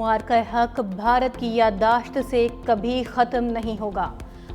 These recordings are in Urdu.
معرکہ حق بھارت کی یادداشت سے کبھی ختم نہیں ہوگا۔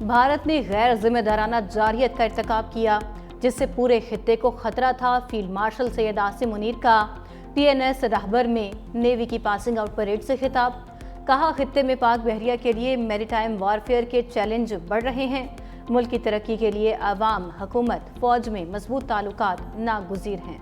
بھارت نے غیر ذمہ دارانہ جارحیت کا ارتکاب کیا جس سے پورے خطے کو خطرہ تھا۔ فیلڈ مارشل سید عاصم منیر کا پی این ایس رہبر میں نیوی کی پاسنگ آؤٹ پریڈ سے خطاب۔ کہا خطے میں پاک بحریہ کے لیے میری ٹائم وارفیئر کے چیلنج بڑھ رہے ہیں۔ ملک کی ترقی کے لیے عوام، حکومت، فوج میں مضبوط تعلقات ناگزیر ہیں۔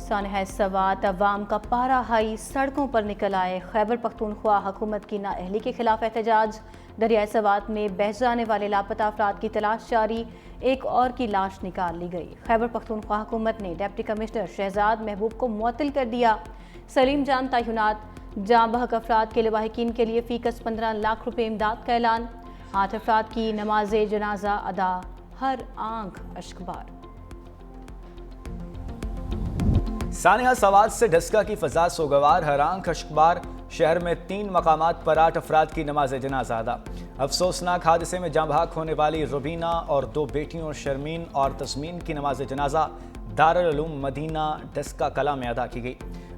سانحہ سوات عوام کا پارہ ہائی، سڑکوں پر نکل آئے۔ خیبر پختونخوا حکومت کی نااہلی کے خلاف احتجاج۔ دریائے سوات میں بہہ جانے والے لاپتہ افراد کی تلاش جاری، ایک اور کی لاش نکال لی گئی۔ خیبر پختونخوا حکومت نے ڈپٹی کمشنر شہزاد محبوب کو معطل کر دیا۔ سلیم جان تعینات، جاں بحق افراد کے لواحقین کے لیے فی کس 15 لاکھ روپے امداد کا اعلان۔ 8 افراد کی نماز جنازہ ادا، ہر آنکھ اشکبار۔ سانحہ سوات سے ڈھسکا کی فضا سوگوار، ہر آنکھ اشکبار۔ شہر میں 3 مقامات پر 8 افراد کی نماز جنازہ ادا۔ افسوسناک حادثے میں جاں بحق ہونے والی روبینہ اور 2 بیٹیوں شرمین اور تسمین کی نماز جنازہ دارالعلوم مدینہ ڈھسکا کلاں میں ادا کی گئی۔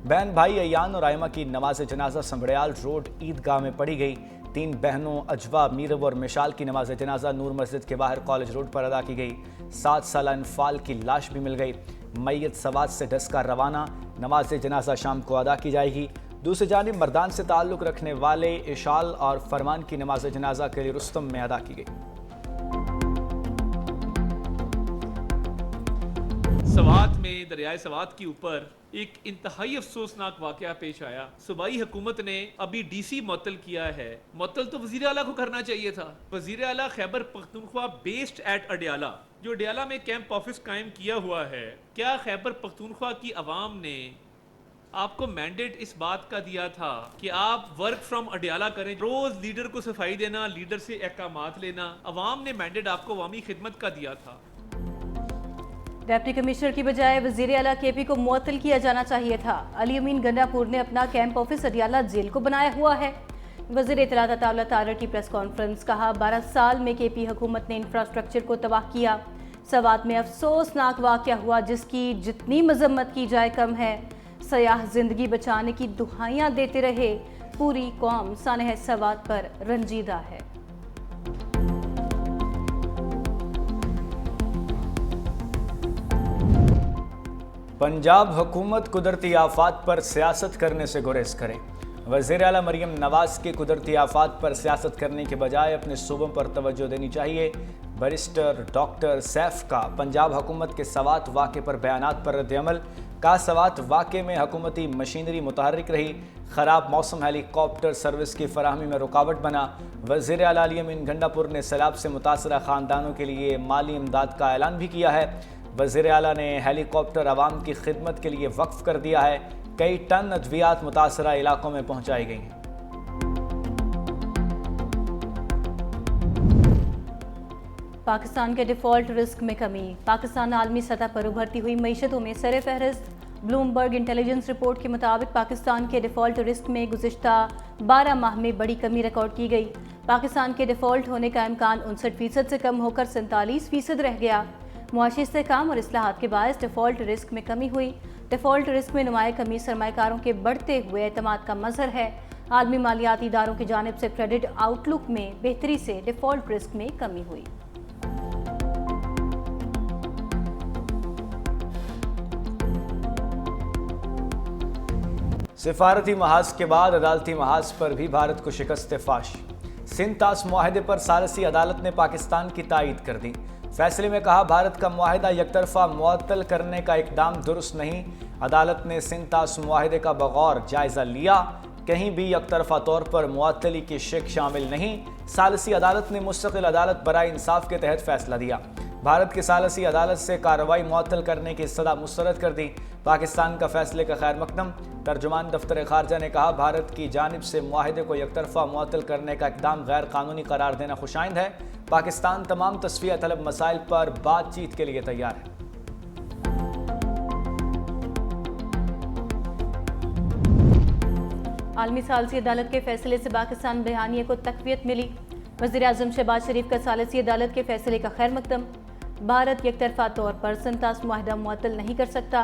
بہن بھائی ایان اور آئمہ کی نماز جنازہ سنبھڑیال روڈ عیدگاہ میں پڑھی گئی۔ 3 بہنوں اجوا، میرو اور مشال کی نماز جنازہ نور مسجد کے باہر کالج روڈ پر ادا کی گئی۔ 7 سالہ انفال کی لاش بھی مل گئی۔ میت سوات سے ڈھسکا روانہ، نماز جنازہ شام کو ادا کی جائے گی۔ دوسری جانب مردان سے تعلق رکھنے والے اشال اور فرمان کی نماز جنازہ کے لیے رستم میں ادا کی گئی۔ سوات میں دریائے سوات کے اوپر ایک انتہائی افسوسناک واقعہ پیش آیا۔ صوبائی حکومت نے ابھی ڈی سی معطل کیا ہے۔ معطل تو وزیر اعلیٰ کو کرنا چاہیے تھا۔ وزیر اعلیٰ خیبر پختونخوا بیسڈ ایٹ اڈیالہ، جو اڈیالہ میں کیمپ آفس قائم کیا ہوا ہے، کیا خیبر پختونخوا کی عوام نے آپ کو مینڈیٹ اس بات کا دیا تھا کہ آپ ورک فرام اڈیالہ کریں، روز لیڈر کو صفائی دینا، لیڈر سے احکامات لینا؟ عوام نے مینڈیٹ آپ کو عوامی خدمت کا دیا تھا۔ ڈپٹی کمشنر کی بجائے وزیر اعلیٰ کے پی کو معطل کیا جانا چاہیے تھا۔ علی امین گنڈا پور نے اپنا کیمپ آفس اڈیالہ جیل کو بنایا ہوا ہے۔ وزیر اطلاعات عطا اللہ تارڑ کی پریس کانفرنس، کہا 12 سال میں کے پی حکومت نے انفراسٹرکچر کو تباہ کیا۔ سوات میں افسوسناک واقعہ ہوا جس کی جتنی مذمت کی جائے کم ہے۔ سیاح زندگی بچانے کی دہائیاں دیتے رہے، پوری قوم سانحہ سوات پر رنجیدہ ہے۔ پنجاب حکومت قدرتی آفات پر سیاست کرنے سے گریز کرے۔ وزیر اعلیٰ مریم نواز کے قدرتی آفات پر سیاست کرنے کے بجائے اپنے صوبوں پر توجہ دینی چاہیے۔ بیرسٹر ڈاکٹر سیف کا پنجاب حکومت کے سوات واقعے پر بیانات پر رد عمل، کہا سوات واقعے میں حکومتی مشینری متحرک رہی، خراب موسم ہیلی کاپٹر سروس کی فراہمی میں رکاوٹ بنا۔ وزیر اعلیٰ علی امین گنڈا پور نے سیلاب سے متاثرہ خاندانوں کے لیے مالی امداد کا اعلان بھی کیا ہے۔ وزیر اعلیٰ نے ہیلی کاپٹر عوام کی خدمت کے لیے وقف کر دیا ہے۔ کئی ٹن ادویات متاثرہ علاقوں میں پہنچائی گئی ہیں۔ پاکستان کے ڈیفالٹ رسک میں کمی، پاکستان عالمی سطح پر ابھرتی ہوئی معیشتوں میں سر فہرست۔ بلومبرگ انٹیلیجنس رپورٹ کے مطابق پاکستان کے ڈیفالٹ رسک میں گزشتہ 12 ماہ میں بڑی کمی ریکارڈ کی گئی۔ پاکستان کے ڈیفالٹ ہونے کا امکان 59% سے کم ہو کر 47% رہ گیا۔ معاشی استحکام اور اصلاحات کے باعث ڈیفالٹ رسک میں کمی ہوئی۔ ڈیفالٹ رسک میں نمایاں کمی سرمایہ کاروں کے بڑھتے ہوئے اعتماد کا مظہر ہے۔ عالمی مالیاتی اداروں کی جانب سے کریڈٹ آؤٹ لک میں بہتری سے ڈیفالٹ رسک میں کمی ہوئی۔ سفارتی محاذ کے بعد عدالتی محاذ پر بھی بھارت کو شکست فاش۔ سندھ طاس معاہدے پر ثالثی عدالت نے پاکستان کی تائید کر دی۔ فیصلے میں کہا بھارت کا معاہدہ یک طرفہ معطل کرنے کا اقدام درست نہیں۔ عدالت نے سندھ طاس معاہدے کا بغور جائزہ لیا، کہیں بھی یک طرفہ طور پر معطلی کی شک شامل نہیں۔ ثالثی عدالت نے مستقل عدالت برائے انصاف کے تحت فیصلہ دیا۔ بھارت کی ثالثی عدالت سے کارروائی معطل کرنے کی استدعا مسترد کر دی۔ پاکستان کا فیصلے کا خیر مقدم۔ ترجمان دفتر خارجہ نے کہا بھارت کی جانب سے معاہدے کو یک طرفہ معطل کرنے کا اقدام غیر قانونی قرار دینا خوشائند ہے۔ پاکستان تمام تصفیہ طلب مسائل پر بات چیت کے لیے تیار ہے۔ عالمی ثالثی عدالت کے فیصلے سے پاکستان بحانیے کو تقویت ملی۔ وزیر اعظم شہباز شریف کا ثالثی عدالت کے فیصلے کا خیر مقدم۔ بھارت یک طرفہ طور پر سندھ طاس معاہدہ معطل نہیں کر سکتا۔